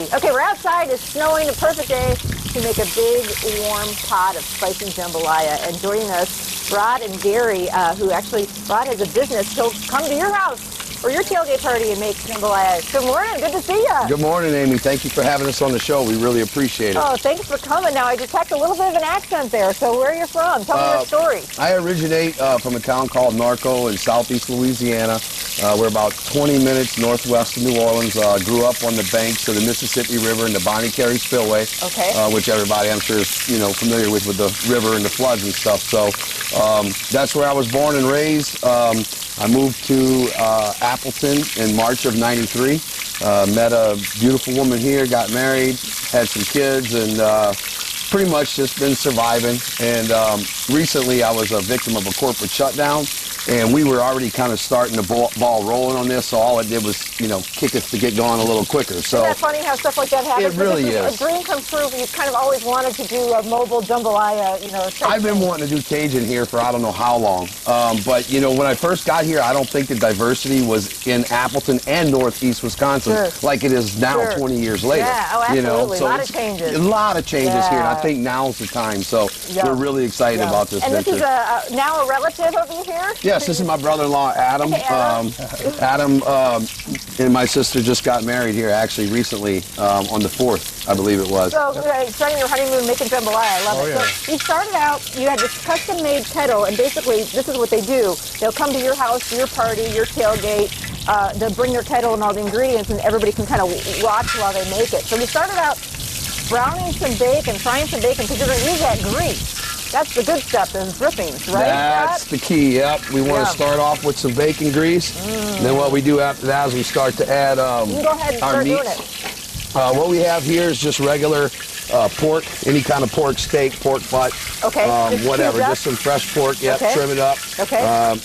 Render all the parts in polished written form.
Okay, we're outside. It's snowing. A perfect day to make a big, warm pot of spicy jambalaya. And joining us, Rod and Gary, who actually, Rod has a business. He'll come to your house or your tailgate party and make jambalaya. Good morning. Good to see you. Good morning, Amy. Thank you for having us on the show. We really appreciate it. Oh, thanks for coming. Now, I detect a little bit of an accent there. So where are you from? Tell me your story. I originate from a town called Norco in southeast Louisiana. We're about 20 minutes northwest of New Orleans. Grew up on the banks of the Mississippi River and the Bonnie Carey Spillway, which everybody, I'm sure, is familiar with the river and the floods and stuff. So that's where I was born and raised. I moved to Appleton in March of '93. Met a beautiful woman here, got married, had some kids, and pretty much just been surviving. And recently I was a victim of a corporate shutdown. And we were already kind of starting the ball rolling on this, so all it did was, kick us to get going a little quicker. So isn't that funny how stuff like that happens? It really is. A dream come true. You kind of always wanted to do a mobile jambalaya, I've been wanting to do Cajun here for I don't know how long. But, when I first got here, I don't think the diversity was in Appleton and northeast Wisconsin like it is now 20 years later. Yeah, oh, absolutely. So a lot of changes. A lot of changes here, and I think now's the time. So we're really excited about this venture. And this is now a relative of you here? Yes, this is my brother-in-law, Adam. Adam and my sister just got married here, actually, recently, on the 4th, I believe it was. So, starting your honeymoon making jambalaya, I love it. Yeah. So, you started out, you had this custom-made kettle, and basically, this is what they do. They'll come to your house, your party, your tailgate. They'll bring their kettle and all the ingredients, and everybody can kind of watch while they make it. So, we started out browning some bacon, frying some bacon, because you're going to use that grease. That's the good stuff, those drippings, right? That's the key, yep. We want to start off with some bacon grease. And then what we do after that is we start to add you can go ahead and our start meat. doing it. What we have here is just regular pork, any kind of pork steak, pork butt, whatever, just some fresh pork, trim it up.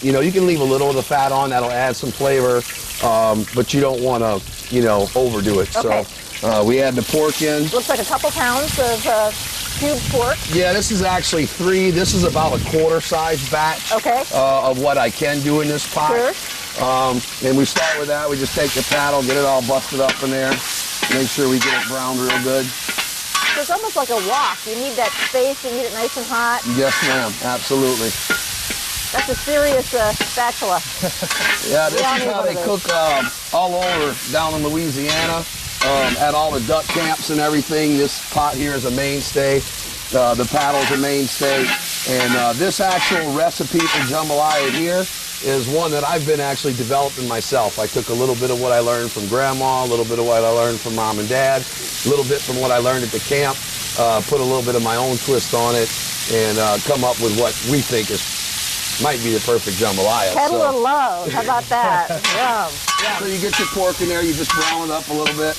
You can leave a little of the fat on, that'll add some flavor, but you don't want to, overdo it. So we add the pork in. Looks like a couple pounds of cubed pork. Yeah, this is actually 3. This is about a quarter-size batch of what I can do in this pot. And we start with that. We just take the paddle, get it all busted up in there, make sure we get it browned real good. So it's almost like a wok. You need that space. You need it nice and hot. Yes, ma'am. Absolutely. That's a serious spatula. Yeah, this is how they cook all over down in Louisiana. At all the duck camps and everything, this pot here is a mainstay. The paddle's a mainstay. And this actual recipe for jambalaya here is one that I've been actually developing myself. I took a little bit of what I learned from Grandma, a little bit of what I learned from Mom and Dad, a little bit from what I learned at the camp, put a little bit of my own twist on it, and come up with what we think might be the perfect jambalaya. Kettle of love. How about that? Yum. So you get your pork in there, you just brown it up a little bit.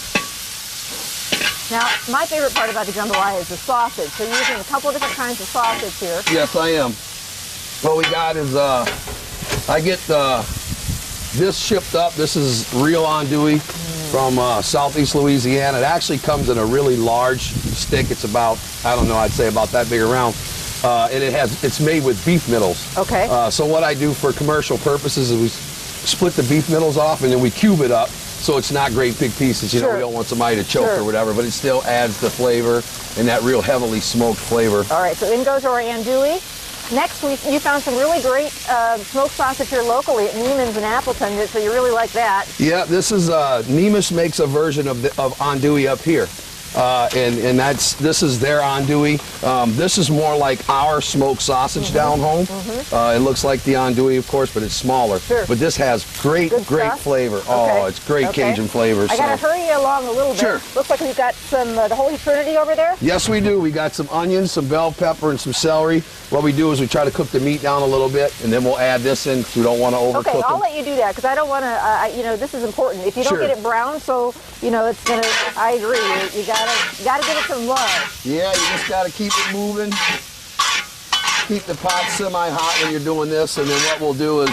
Now, my favorite part about the jambalaya is the sausage. So you're using a couple of different kinds of sausage here. Yes, I am. What we got is, I get this shipped up. This is real andouille from southeast Louisiana. It actually comes in a really large stick. It's about, I don't know, I'd say about that big around. And it's made with beef middles. So what I do for commercial purposes is we split the beef middles off and then we cube it up. So it's not great big pieces, we don't want somebody to choke or whatever, but it still adds the flavor and that real heavily smoked flavor. All right, so in goes our andouille. Next, you found some really great smoked sausage here locally at Neiman's in Appleton, so you really like that. Yeah, this is, Neiman's makes a version of andouille up here. And this is their andouille. This is more like our smoked sausage down home. It looks like the andouille, of course, but it's smaller. But this has great flavor. Oh, it's great Cajun flavor. I got to hurry you along a little bit. Looks like we've got some the Holy Trinity over there. Yes, we do. We got some onions, some bell pepper, and some celery. What we do is we try to cook the meat down a little bit, and then we'll add this in. We don't want to overcook it. Okay, I'll let you do that because I don't want to. This is important. If you don't get it brown, so it's gonna. I agree. You gotta give it some love. Yeah, you just gotta keep it moving. Keep the pot semi-hot when you're doing this, and then what we'll do is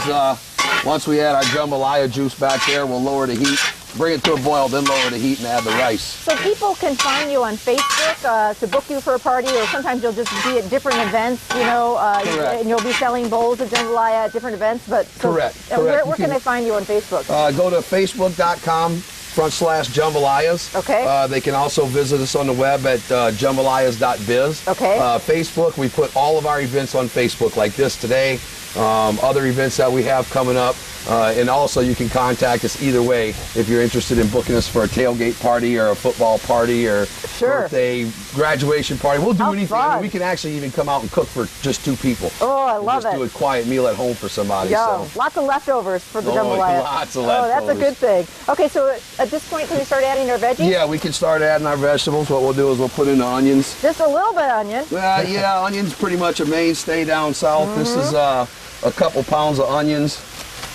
once we add our jambalaya juice back there, we'll lower the heat. Bring it to a boil, then lower the heat and add the rice. So people can find you on Facebook to book you for a party, or sometimes you'll just be at different events, and you'll be selling bowls of jambalaya at different events. But Correct. Where can they find you on Facebook? Go to facebook.com /Jambalayas. Okay. They can also visit us on the web at jambalayas.biz. Okay. Facebook, we put all of our events on Facebook, like this today, other events that we have coming up. And also you can contact us either way if you're interested in booking us for a tailgate party or a football party or birthday, graduation party. We'll do anything. I mean, we can actually even come out and cook for just 2 people. Oh, I love it. Just do a quiet meal at home for somebody. Yeah, so. lots of leftovers for the jambalaya. Lots of leftovers. Oh, that's a good thing. Okay, so at this point, can we start adding our veggies? Yeah, we can start adding our vegetables. What we'll do is we'll put in the onions. Just a little bit of onion. Yeah, onions pretty much a mainstay down south. This is a couple pounds of onions.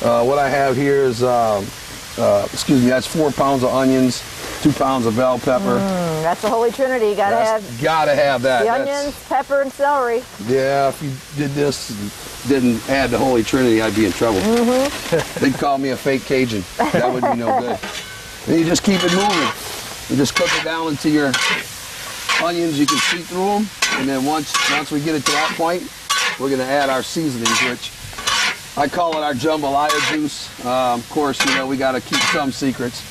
What I have here is, excuse me, that's 4 pounds of onions, 2 pounds of bell pepper. That's the Holy Trinity. You gotta have that. The onions, pepper, and celery. Yeah, if you did this and didn't add the Holy Trinity, I'd be in trouble. They'd call me a fake Cajun. That would be no good. And you just keep it moving. You just cook it down until your onions, you can see through them. And then once we get it to that point, we're gonna add our seasonings, which I call it our jambalaya juice. Of course, you know, we got to keep some secrets.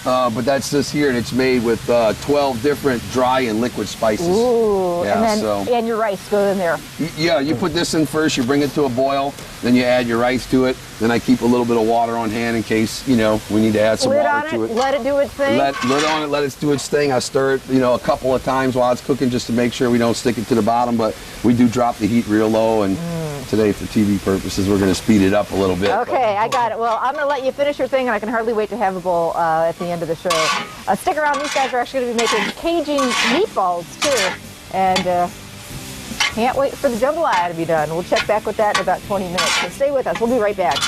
But that's this here, and it's made with 12 different dry and liquid spices. Ooh, yeah, and your rice goes in there. Yeah, you put this in first, you bring it to a boil, then you add your rice to it. Then I keep a little bit of water on hand in case, you know, we need to add some water to it. Let it do its thing. Lid on it, let it do its thing. I stir it, you know, a couple of times while it's cooking just to make sure we don't stick it to the bottom, but we do drop the heat real low, and today for TV purposes we're going to speed it up a little bit. Okay, I got it. Well, I'm going to let you finish your thing, and I can hardly wait to have a bowl at the end of the show. Stick around, these guys are actually going to be making Cajun meatballs too, and can't wait for the jambalaya to be done. We'll check back with that in about 20 minutes, so stay with us. We'll be right back.